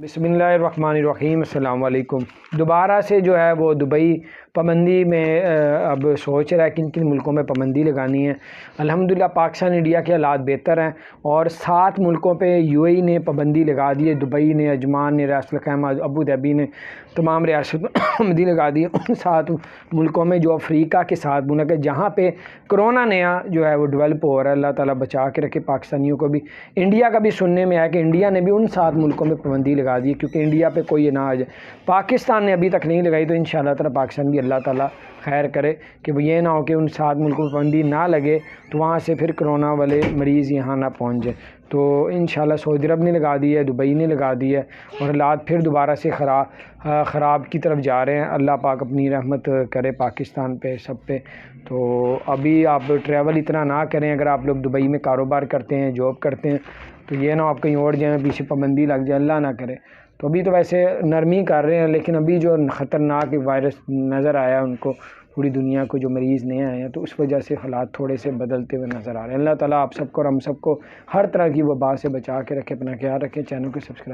बिस्मिल्लाहिर्रहमानिर्रहीम। अस्सलाम वालेकुम। दोबारा से जो है वो दुबई पाबंदी में अब सोच रहा है किन किन मुल्कों में पाबंदी लगानी है। अल्हम्दुलिल्लाह पाकिस्तान इंडिया के हालात बेहतर हैं और 7 मुल्कों पे यूएई ने पाबंदी लगा दी है। दुबई ने, अजमान ने, रास अल खैमा, अबू धाबी ने, तमाम रियासतों में पाबंदी लगा दी है। उन 7 मुल्कों में जो अफ्रीका के साथ मुल्क है जहाँ पे कोरोना नया जो है वो डेवलप हो रहा है। अल्लाह ताला बचा के रखे पाकिस्तानियों को भी। इंडिया का भी सुनने में आया कि इंडिया ने भी उन 7 मुल्कों में पाबंदी लगा दी है क्योंकि इंडिया पे कोई ना आ जाए। पाकिस्तान ने अभी तक नहीं लगाई, तो इंशाअल्लाह ताला पाकिस्तान भी अल्लाह ताला खैर करे कि वो ये ना हो कि उन 7 मुल्कों में पाबंदी ना लगे तो वहाँ से फिर कोरोना वाले मरीज़ यहाँ ना पहुँच जाए। तो इंशाअल्लाह सऊदी अरब ने लगा दी है, दुबई ने लगा दी है और हालात फिर दोबारा से ख़राब की तरफ जा रहे हैं। अल्लाह पाक अपनी रहमत करे पाकिस्तान पे, सब पे। तो अभी आप ट्रैवल इतना ना करें। अगर आप लोग दुबई में कारोबार करते हैं, जॉब करते हैं, तो ये ना आप कहीं और जाएँ, पीछे पाबंदी लग जाए, अल्लाह ना करे। तो अभी तो वैसे नरमी कर रहे हैं, लेकिन अभी जो ख़तरनाक वायरस नज़र आया उनको, पूरी दुनिया को जो मरीज़ नए आए हैं, तो उस वजह से हालात थोड़े से बदलते हुए नज़र आ रहे हैं। अल्लाह ताला आप सबको और हम सबको हर तरह की वबा से बचा के रखे, अपना ख्याल रखें। चैनल को सब्सक्राइब